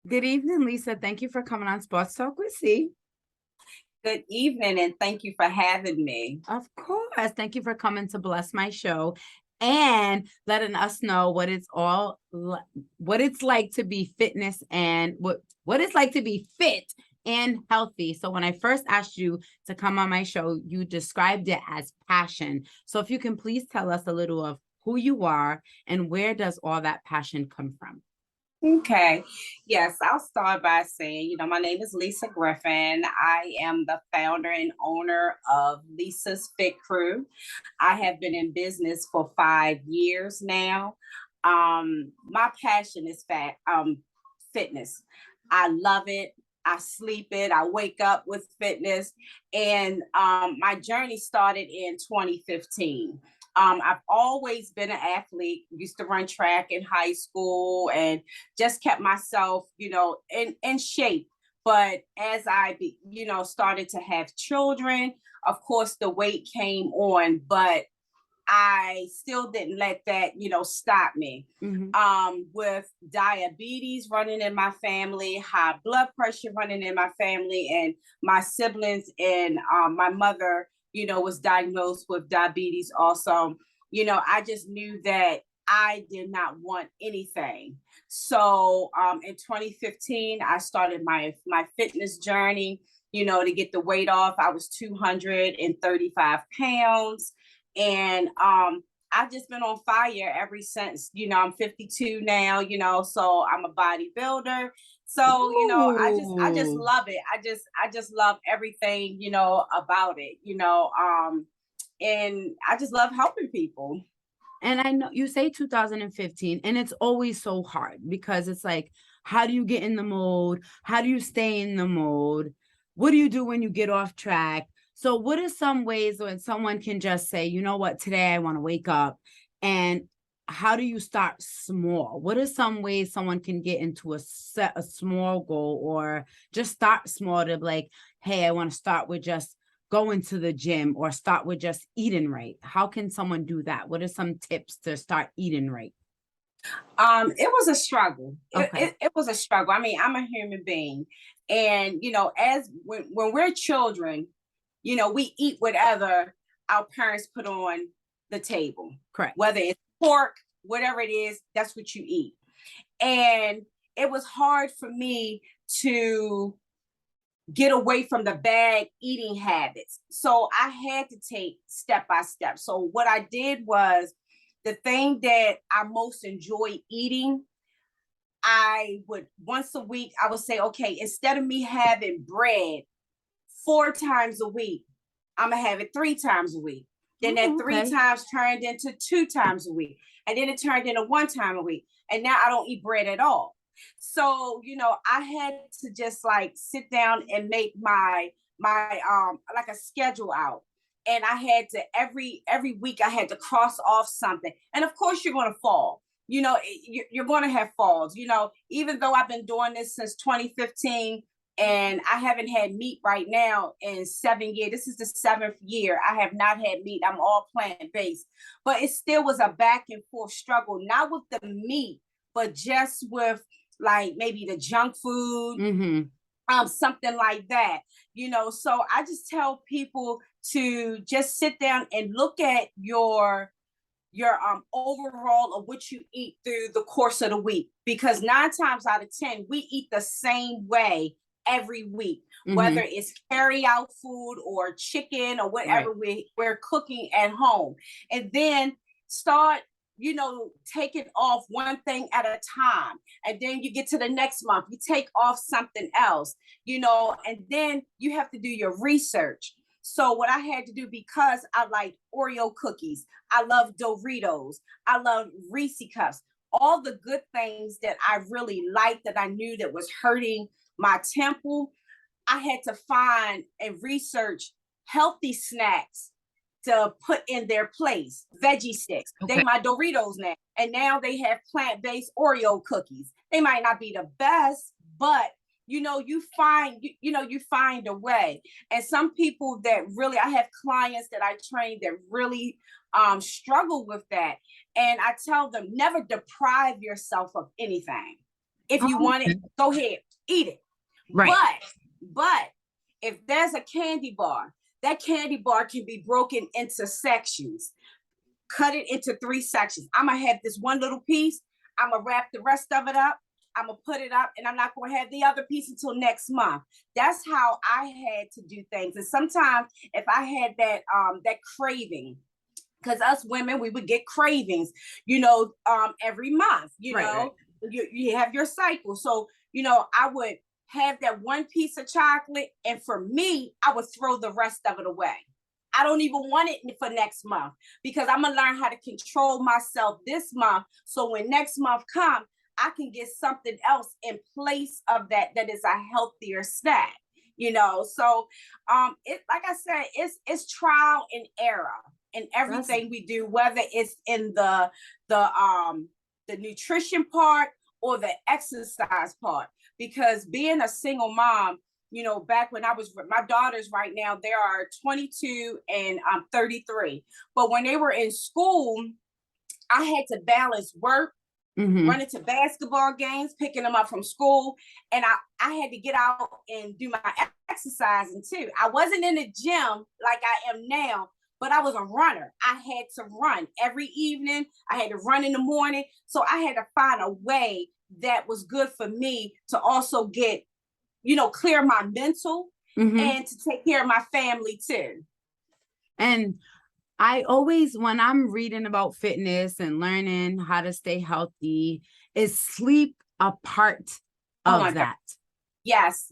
Good evening, Lisa. Thank you for coming on Sports Talk with C. Good evening, and thank you for having me. Of course. Thank you for coming to bless my show and letting us know what it's like to be fitness and what it's like to be fit and healthy. So when I first asked you to come on my show, you described it as passion. So if you can please tell us a little of who you are and where does all that passion come from? Okay. Yes, I'll start by saying, my name is Lisa Griffin. I am the founder and owner of Lisa's Fit Crew. I have been in business for 5 years now. My passion is fitness. I love it. I sleep it. I wake up with fitness. And my journey started in 2015. I've always been an athlete, used to run track in high school and just kept myself, in shape. But as started to have children, of course, the weight came on, but I still didn't let that, stop me. Mhm. With diabetes running in my family, high blood pressure running in my family, and my siblings and my mother, was diagnosed with diabetes also. I just knew that I did not want anything. So in 2015, I started my fitness journey, to get the weight off. I was 235 pounds and I've just been on fire ever since. I'm 52 now, so I'm a bodybuilder. So, I just Ooh. love it. I just love everything, about it, and I just love helping people. And I know you say 2015, and it's always so hard because it's like, how do you get in the mode? How do you stay in the mode? What do you do when you get off track? So, what are some ways when someone can just say, you know what, today I want to wake up? And how do you start small? What are some ways someone can get into a small goal or just start small to like, hey, I want to start with just going to the gym or start with just eating right? How can someone do that? What are some tips to start eating right? It was a struggle. It, Okay, it, it was a struggle. I mean, I'm a human being. And, as when we're children, we eat whatever our parents put on the table, correct. whether it's pork, whatever it is, that's what you eat. And it was hard for me to get away from the bad eating habits. So I had to take step by step. So what I did was the thing that I most enjoy eating, I would once a week, I would say, okay, instead of me having bread 4 times a week, I'm gonna have it 3 times a week. Then that Oh, three okay. times turned into 2 times a week. And then it turned into 1 time a week. And now I don't eat bread at all. So, I had to just like sit down and make my like a schedule out. And I had to every week I had to cross off something. And of course you're gonna fall. You're going to have falls. Even though I've been doing this since 2015, and I haven't had meat right now in 7 years. This is the seventh year I have not had meat. I'm all plant based, but it still was a back and forth struggle, not with the meat, but just with like maybe the junk food, Mm-hmm. something like that. So I just tell people to just sit down and look at your overall of what you eat through the course of the week, because 9 times out of 10 we eat the same way every week, whether Mm-hmm. it's carry out food or chicken or Right. whatever we're cooking at home. And then start taking off one thing at a time, and then you get to the next month, you take off something else, and then you have to do your research. So what I had to do, because I like Oreo cookies, I love Doritos, I love Reese Cups, all the good things that I really liked that I knew that was hurting my temple, I had to find and research healthy snacks to put in their place. Veggie sticks. They Okay. my Doritos now. And now they have plant-based Oreo cookies. They might not be the best, but you find a way. And some people that really, I have clients that I train that really struggle with that. And I tell them, never deprive yourself of anything. If you Oh, want it, okay. go ahead, eat it. Right. But if there's a candy bar, that candy bar can be broken into sections. Cut it into 3 sections. I'm gonna have this one little piece. I'm gonna wrap the rest of it up. I'm gonna put it up, and I'm not gonna have the other piece until next month. That's how I had to do things. And sometimes, if I had that craving, because us women, we would get cravings, every month. Right. You have your cycle, so I would have that one piece of chocolate, and for me, I would throw the rest of it away. I don't even want it for next month because I'm gonna learn how to control myself this month. So when next month comes, I can get something else in place of that is a healthier snack. So it like I said, it's trial and error in That's everything we do, whether it's in the nutrition part or the exercise part. Because being a single mom, back when I was, my daughters right now, they are 22 and I'm 33. But when they were in school, I had to balance work, running to basketball games, picking them up from school. And I had to get out and do my exercising too. I wasn't in the gym like I am now, but I was a runner. I had to run every evening. I had to run in the morning. So I had to find a way that was good for me to also get, clear my mental and to take care of my family too. And I always, when I'm reading about fitness and learning how to stay healthy, is sleep a part Oh of my God. that? Yes.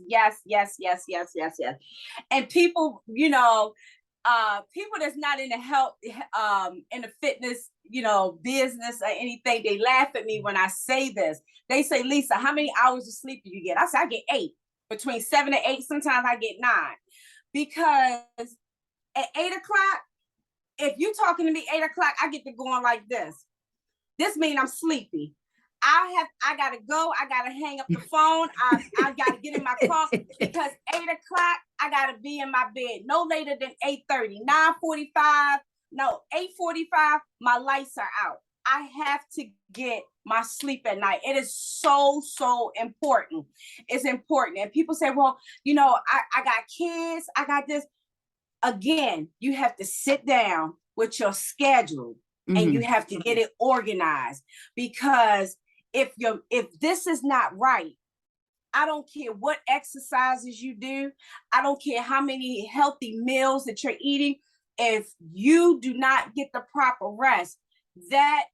And people, people that's not in the health, in the fitness, business or anything, they laugh at me when I say this. They say, Lisa, how many hours of sleep do you get? I say, I get 8, between 7 and 8. Sometimes I get 9, because at 8 o'clock, if you talking to me 8 o'clock, I get to going like this. This means I'm sleepy. I gotta go. I gotta hang up the phone. I gotta get in my car because 8 o'clock, I gotta be in my bed no later than 8:30, 9:45, no 8:45. My lights are out. I have to get my sleep at night. It is so important. It's important. And people say, well, I got kids. I got this. Again, you have to sit down with your schedule and you have to get it organized, because if this is not right, I don't care what exercises you do. I don't care how many healthy meals that you're eating. If you do not get the proper rest, that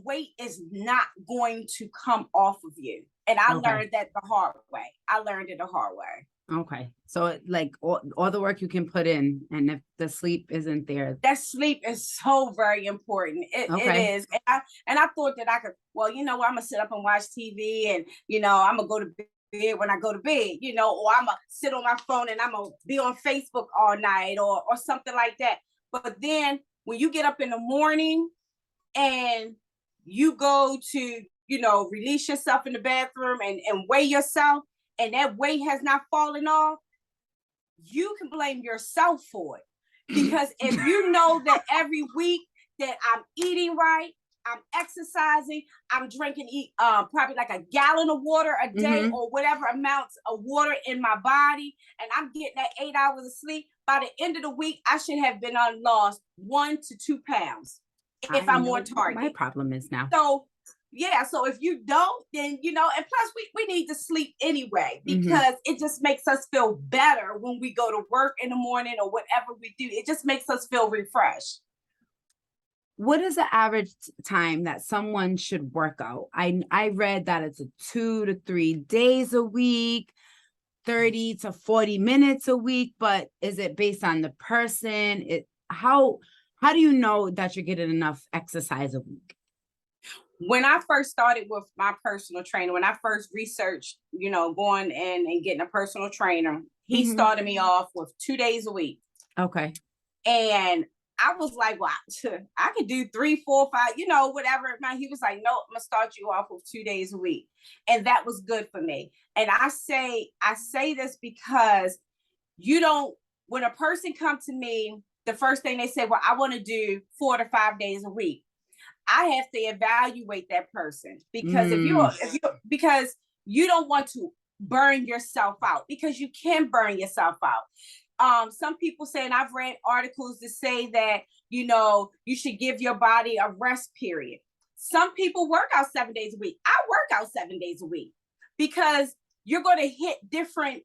weight is not going to come off of you. And I learned that the hard way. I learned it the hard way. Okay. So like all the work you can put in, and if the sleep isn't there. That sleep is so very important. It is. And I thought that I could, well, I'm gonna sit up and watch TV, and I'm gonna go to bed when I go to bed, or I'm gonna sit on my phone and I'm gonna be on Facebook all night, or something like that. But then when you get up in the morning and you go to, release yourself in the bathroom and weigh yourself, and that weight has not fallen off, you can blame yourself for it. Because if you know that every week that I'm eating right, I'm exercising, I'm drinking probably like a gallon of water a day, or whatever amounts of water in my body, and I'm getting that 8 hours of sleep, by the end of the week, I should have been lost 1 to 2 pounds if I'm on target. My problem is now. So yeah, so if you don't, then and plus we need to sleep anyway, because it just makes us feel better when we go to work in the morning or whatever we do. It just makes us feel refreshed. What is the average time that someone should work out? I read that it's 2 to 3 days a week, 30 to 40 minutes a week, but is it based on the person? How do you know that you're getting enough exercise a week? When I first started with my personal trainer, when I first researched, going in and getting a personal trainer, he started me off with 2 days a week. Okay. And I was like, well, I could do 3, 4, 5, whatever. He was like, no, I'm gonna start you off with 2 days a week. And that was good for me. And I say this because when a person comes to me, the first thing they say, well, I want to do 4 to 5 days a week. I have to evaluate that person, because Mm, because you don't want to burn yourself out, because you can burn yourself out. Some people say, and I've read articles that say that, you should give your body a rest period. Some people work out 7 days a week. I work out 7 days a week, because you're going to hit different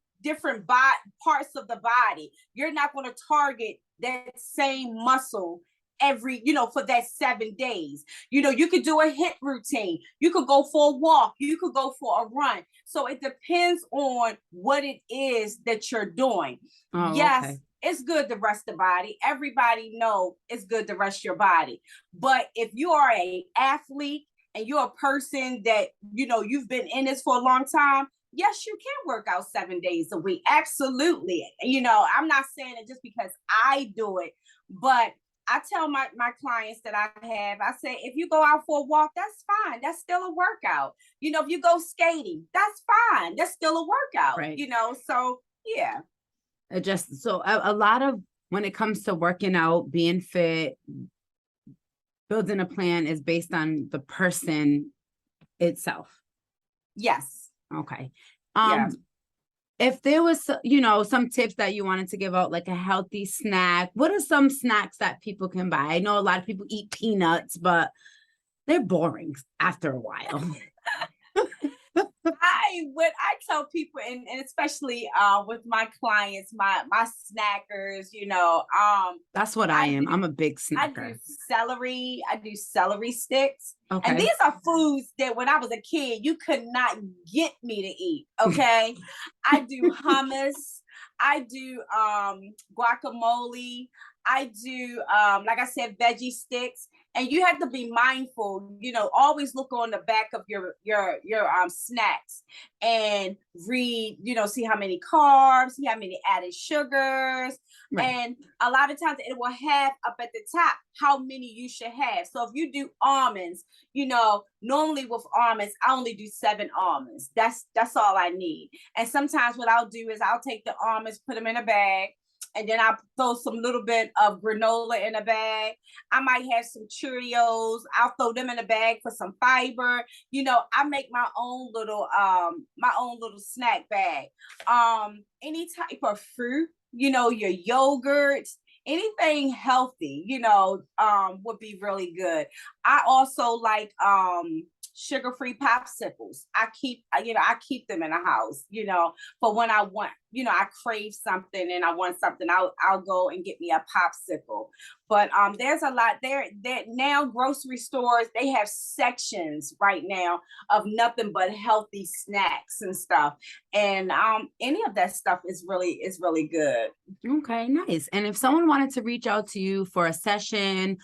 parts of the body. You're not going to target that same muscle for that 7 days. You could do a HIIT routine. You could go for a walk. You could go for a run. So it depends on what it is that you're doing. oh, Yes, okay. it's good to rest the body. Everybody know it's good to rest your body. But if you are an athlete and you're a person that, you've been in this for a long time, yes, you can work out 7 days a week. Absolutely. I'm not saying it just because I do it, but I tell my clients that I say, if you go out for a walk, that's fine. That's still a workout. If you go skating, that's fine. That's still a workout, Right. So yeah. A lot of, when it comes to working out, being fit, building a plan is based on the person itself. Yes. Okay. Yeah. If there was, some tips that you wanted to give out, like a healthy snack, what are some snacks that people can buy? I know a lot of people eat peanuts, but they're boring after a while. I tell people, and especially with my clients, my snackers, That's what I am. I'm a big snacker. I do celery sticks. Okay. And these are foods that when I was a kid, you could not get me to eat. Okay. I do hummus. I do guacamole. I do like I said, veggie sticks. And you have to be mindful, always look on the back of your snacks and read, see how many carbs, see how many added sugars. Right. And a lot of times it will have up at the top how many you should have. So if you do almonds, normally with almonds, I only do 7 almonds. That's all I need. And sometimes what I'll do is I'll take the almonds, put them in a bag, and then I'll throw some little bit of granola in a bag. I might have some Cheerios. I'll throw them in a bag for some fiber. I make my own little snack bag. Any type of fruit, your yogurts, anything healthy, would be really good. I also like sugar-free popsicles. I keep them in the house, for when I want, I crave something and I want something, I'll go and get me a popsicle. But there's a lot there that now grocery stores, they have sections right now of nothing but healthy snacks and stuff. And any of that stuff is really good. Okay, nice. And if someone wanted to reach out to you for a session,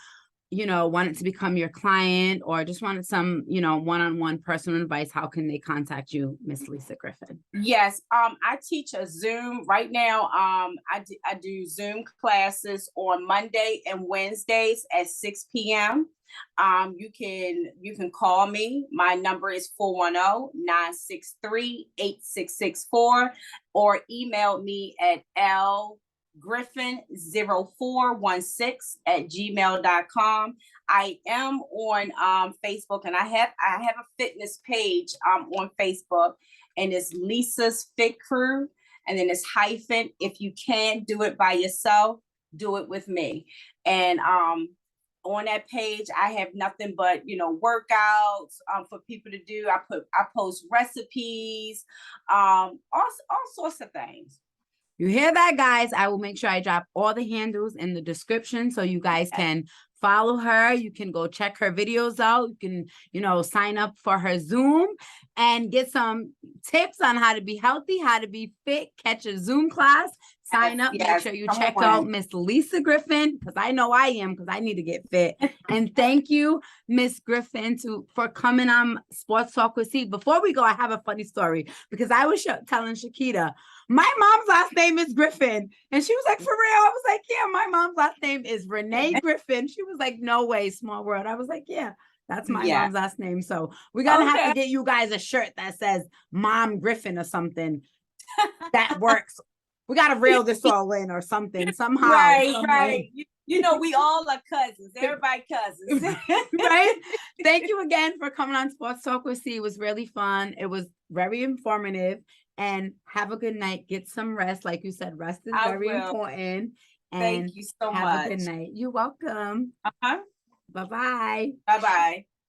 wanted to become your client, or just wanted some, one-on-one personal advice, how can they contact you, Miss Lisa Griffin? Yes, I teach a Zoom right now. I do Zoom classes on Monday and Wednesdays at 6 p.m. You can call me. My number is 410-963-8664, or email me at griffin0416@gmail.com. I am on Facebook, and I have a fitness page on Facebook, and it's Lisa's Fit Crew, and then it's hyphen. If you can't do it by yourself, do it with me. And on that page, I have nothing but workouts for people to do. I post recipes, all sorts of things. You hear that, guys? I will make sure I drop all the handles in the description so you guys can follow her. You can go check her videos out. You can, sign up for her Zoom and get some tips on how to be healthy, how to be fit, catch a Zoom class, sign up. Make sure you check out Miss Lisa Griffin, because I know I am, because I need to get fit. And thank you, Miss Griffin, for coming on Sports Talk with C. Before we go, I have a funny story, because I was telling Shakita, my mom's last name is Griffin. And she was like, for real? I was like, yeah, my mom's last name is Renee Griffin. She was like, no way, small world. I was like, yeah, that's my mom's last name. So we're going to have to get you guys a shirt that says Mom Griffin or something that works. We got to reel this all in or something somehow. Right. You know, we all are cousins. Everybody cousins. Right? Thank you again for coming on Sports Talk with C. It was really fun. It was very informative. And have a good night. Get some rest. Like you said, rest is I very will. important. And Thank you so have much. a good night. You're welcome. Uh-huh. Bye-bye. Bye-bye.